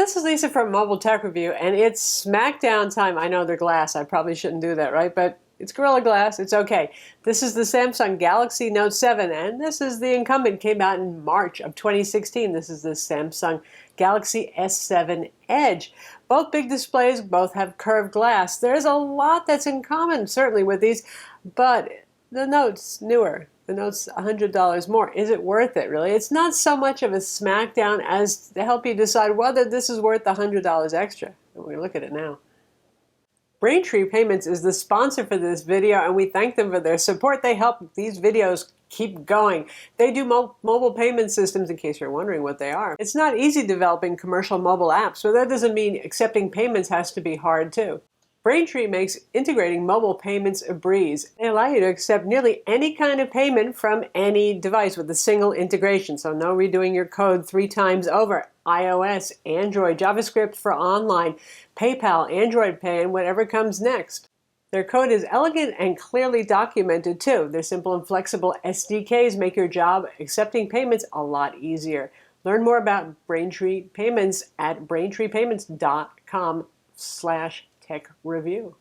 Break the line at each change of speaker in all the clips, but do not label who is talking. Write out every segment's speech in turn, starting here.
This is Lisa from Mobile Tech Review, and it's Smackdown time. I know they're glass. I probably shouldn't do that, right? But it's Gorilla Glass. It's okay. This is the Samsung Galaxy Note 7, and this is the incumbent. Came out in March of 2016. This is the Samsung Galaxy S7 Edge. Both big displays, both have curved glass. There's a lot that's in common, certainly, with these, but the Note's newer. The Note's $100 more. Is it worth it, really? It's not so much of a smackdown as to help you decide whether this is worth the $100 extra. And we look at it now. Braintree Payments is the sponsor for this video, and we thank them for their support. They help these videos keep going. They do mobile payment systems, in case you're wondering what they are. It's not easy developing commercial mobile apps, but that doesn't mean accepting payments has to be hard, too. Braintree makes integrating mobile payments a breeze. They allow you to accept nearly any kind of payment from any device with a single integration, so no redoing your code 3 times over. iOS, Android, JavaScript for online, PayPal, Android Pay, and whatever comes next. Their code is elegant and clearly documented too. Their simple and flexible SDKs make your job accepting payments a lot easier. Learn more about Braintree Payments at braintreepayments.com/tech review.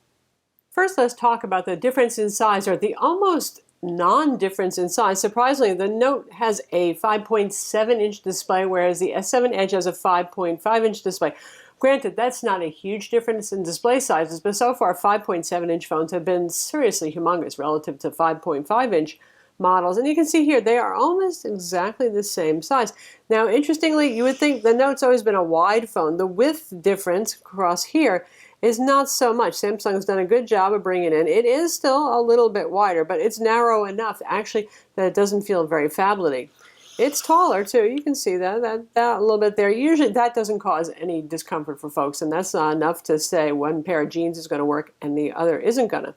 First, let's talk about the difference in size, or the almost non-difference in size. Surprisingly, the Note has a 5.7-inch display, whereas the S7 Edge has a 5.5-inch display. Granted, that's not a huge difference in display sizes, but so far 5.7-inch phones have been seriously humongous relative to 5.5-inch models. And you can see here, they are almost exactly the same size. Now, interestingly, you would think the Note's always been a wide phone. The width difference across here is not so much. Samsung's done a good job of bringing it in. It is still a little bit wider, but it's narrow enough, actually, that it doesn't feel very phablety. It's taller, too. You can see that a little bit there. Usually, that doesn't cause any discomfort for folks, and that's not enough to say one pair of jeans is going to work and the other isn't going to.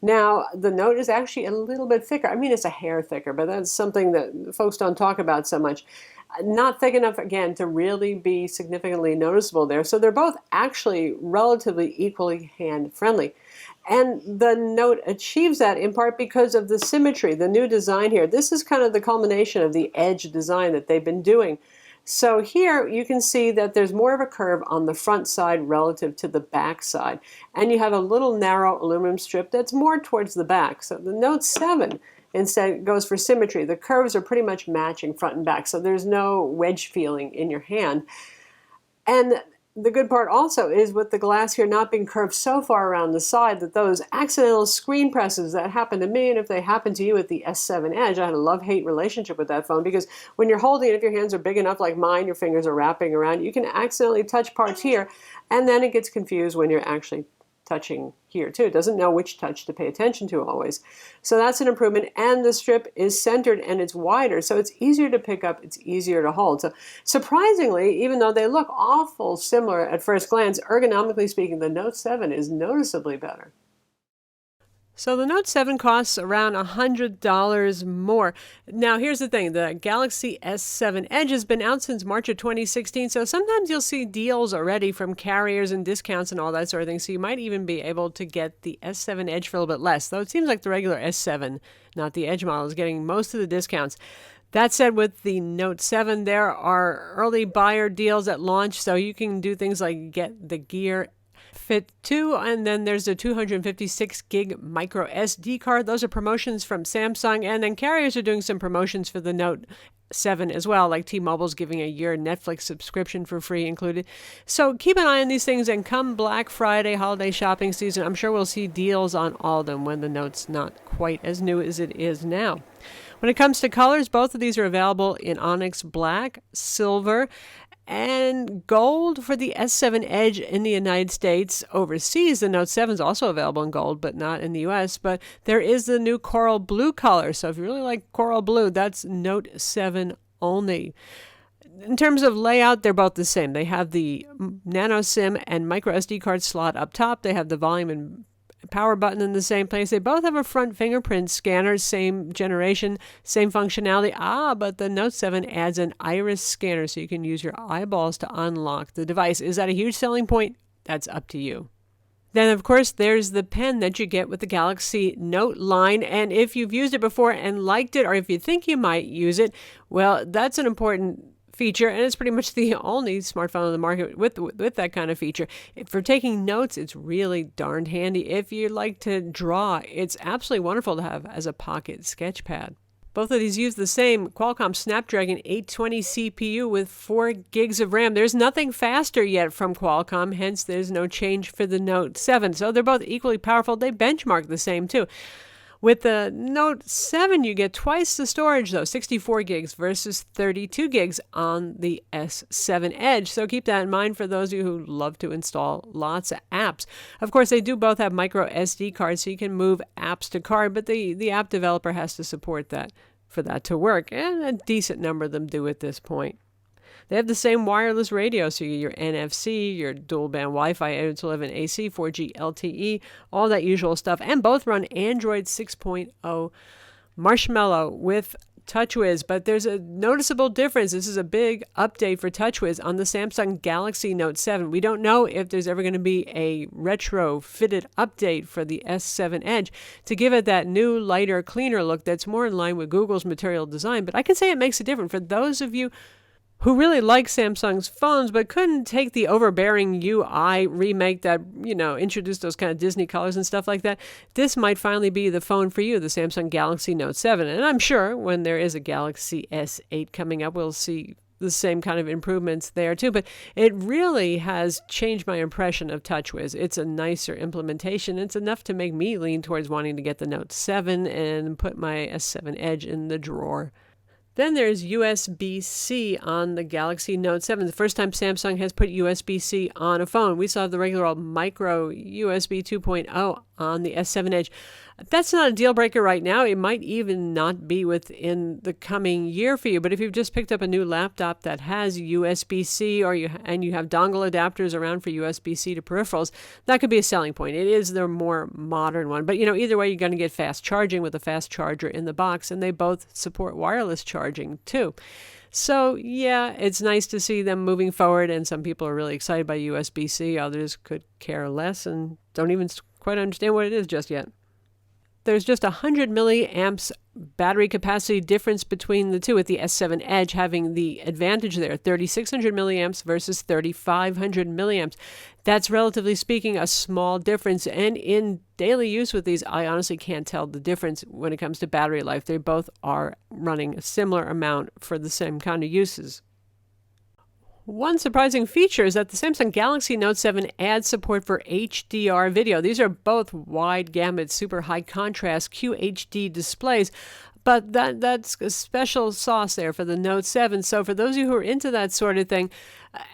Now, the Note is actually a little bit thicker. I mean, it's a hair thicker, but that's something that folks don't talk about so much. Not thick enough, again, to really be significantly noticeable there. So they're both actually relatively equally hand-friendly. And the Note achieves that in part because of the symmetry, the new design here. This is kind of the culmination of the Edge design that they've been doing. So here you can see that there's more of a curve on the front side relative to the back side. And you have a little narrow aluminum strip that's more towards the back. So the Note 7 instead goes for symmetry. The curves are pretty much matching front and back, so there's no wedge feeling in your hand. And the good part also is with the glass here not being curved so far around the side that those accidental screen presses that happen to me, and if they happen to you with the S7 Edge, I had a love-hate relationship with that phone, because when you're holding it, if your hands are big enough like mine, your fingers are wrapping around, you can accidentally touch parts here, and then it gets confused when you're actually touching here too. It doesn't know which touch to pay attention to always. So that's an improvement, and the strip is centered and it's wider, so it's easier to pick up, it's easier to hold. So surprisingly, even though they look awful similar at first glance, ergonomically speaking, the Note 7 is noticeably better. So the Note 7 costs around $100 more. Now here's the thing, the Galaxy S7 Edge has been out since March of 2016, so sometimes you'll see deals already from carriers and discounts and all that sort of thing, so you might even be able to get the S7 Edge for a little bit less, though it seems like the regular S7, not the Edge model, is getting most of the discounts. That said, with the Note 7, there are early buyer deals at launch, so you can do things like get the Gear Fit 2, and then there's a 256 gig micro SD card. Those are promotions from Samsung, and then carriers are doing some promotions for the Note 7 as well, like T-Mobile's giving a year Netflix subscription for free included. So keep an eye on these things, and come Black Friday holiday shopping season, I'm sure we'll see deals on all of them when the Note's not quite as new as it is now. When it comes to colors, both of these are available in Onyx Black, Silver, and gold for the S7 Edge in the United States. Overseas, the Note 7 is also available in gold, but not in the US. But there is the new coral blue color. So if you really like coral blue, that's Note 7 only. In terms of layout, they're both the same. They have the nano SIM and micro SD card slot up top. They have the volume and power button in the same place. They both have a front fingerprint scanner, same generation, same functionality. But the Note 7 adds an iris scanner, so you can use your eyeballs to unlock the device. Is that a huge selling point? That's up to you. Then, of course, there's the pen that you get with the Galaxy Note line. And if you've used it before and liked it, or if you think you might use it, well, that's an important feature, and it's pretty much the only smartphone on the market with that kind of feature. For taking notes, it's really darned handy. If you like to draw, it's absolutely wonderful to have as a pocket sketch pad. Both of these use the same Qualcomm Snapdragon 820 CPU with 4 gigs of RAM. There's nothing faster yet from Qualcomm, hence there's no change for the Note 7. So they're both equally powerful. They benchmark the same too. With the Note 7, you get twice the storage, though, 64 gigs versus 32 gigs on the S7 Edge. So keep that in mind for those of you who love to install lots of apps. Of course, they do both have micro SD cards, so you can move apps to card, but the app developer has to support that for that to work, and a decent number of them do at this point. They have the same wireless radio, so you get your NFC, your dual band Wi-Fi, 802.11 AC, 4G LTE, all that usual stuff, and both run Android 6.0 Marshmallow with TouchWiz. But there's a noticeable difference. This is a big update for TouchWiz on the Samsung Galaxy Note 7. We don't know if there's ever going to be a retro-fitted update for the S7 Edge to give it that new, lighter, cleaner look that's more in line with Google's material design. But I can say it makes a difference. For those of you who really like Samsung's phones but couldn't take the overbearing UI remake that, introduced those kind of Disney colors and stuff like that, this might finally be the phone for you, the Samsung Galaxy Note 7. And I'm sure when there is a Galaxy S8 coming up, we'll see the same kind of improvements there too. But it really has changed my impression of TouchWiz. It's a nicer implementation. It's enough to make me lean towards wanting to get the Note 7 and put my S7 Edge in the drawer. Then there's USB-C on the Galaxy Note 7. The first time Samsung has put USB-C on a phone. We saw the regular old micro USB 2.0 on the S7 Edge. That's not a deal breaker right now. It might even not be within the coming year for you. But if you've just picked up a new laptop that has USB-C and you have dongle adapters around for USB-C to peripherals, that could be a selling point. It is the more modern one. But either way, you're going to get fast charging with a fast charger in the box, and they both support wireless charging too. So yeah, it's nice to see them moving forward, and some people are really excited by USB-C. Others could care less and don't even quite understand what it is just yet. There's just 100 milliamps battery capacity difference between the two, with the S7 Edge having the advantage there, 3,600 milliamps versus 3,500 milliamps. That's, relatively speaking, a small difference. And in daily use with these, I honestly can't tell the difference when it comes to battery life. They both are running a similar amount for the same kind of uses. One surprising feature is that the Samsung Galaxy Note 7 adds support for HDR video. These are both wide gamut, super high contrast QHD displays, but that's a special sauce there for the Note 7. So for those of you who are into that sort of thing,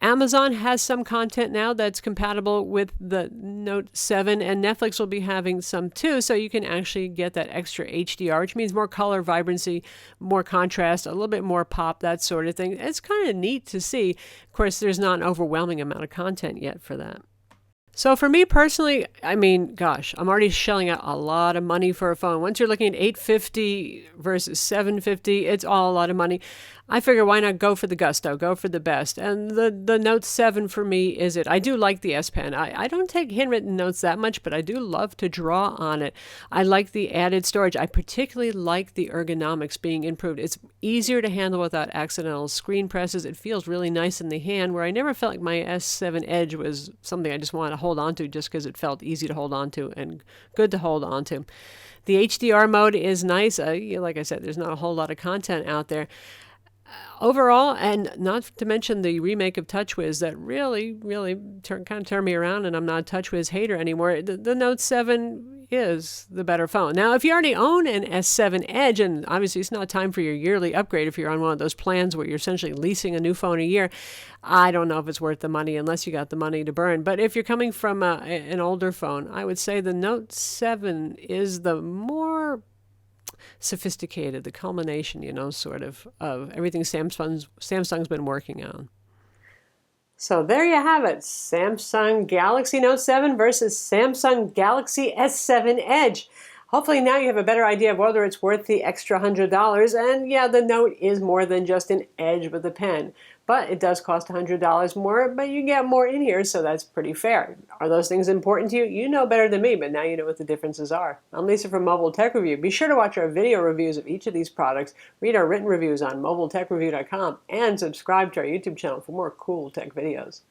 Amazon has some content now that's compatible with the Note 7, and Netflix will be having some too, so you can actually get that extra HDR, which means more color, vibrancy, more contrast, a little bit more pop, that sort of thing. It's kind of neat to see. Of course, there's not an overwhelming amount of content yet for that. So for me personally, I'm already shelling out a lot of money for a phone. Once you're looking at $850 versus $750, it's all a lot of money. I figure why not go for the gusto, go for the best. And the Note 7 for me is it. I do like the S Pen. I don't take handwritten notes that much, but I do love to draw on it. I like the added storage. I particularly like the ergonomics being improved. It's easier to handle without accidental screen presses. It feels really nice in the hand, where I never felt like my S7 Edge was something I just wanted to hold on to just because it felt easy to hold on to and good to hold on to. The HDR mode is nice. Like I said, there's not a whole lot of content out there. Overall, and not to mention the remake of TouchWiz that really turned me around, and I'm not a TouchWiz hater anymore. The Note 7 is the better phone. Now, if you already own an S7 Edge, and obviously it's not time for your yearly upgrade if you're on one of those plans where you're essentially leasing a new phone a year, I don't know if it's worth the money unless you got the money to burn. But if you're coming from an older phone, I would say the Note 7 is the more sophisticated, the culmination, sort of everything Samsung's been working on. So there you have it. Samsung Galaxy Note 7 versus Samsung Galaxy S7 Edge. Hopefully now you have a better idea of whether it's worth the extra $100. And yeah, the Note is more than just an edge with a pen. But it does cost $100 more, but you get more in here, so that's pretty fair. Are those things important to you? You know better than me, but now you know what the differences are. I'm Lisa from Mobile Tech Review. Be sure to watch our video reviews of each of these products, read our written reviews on mobiletechreview.com, and subscribe to our YouTube channel for more cool tech videos.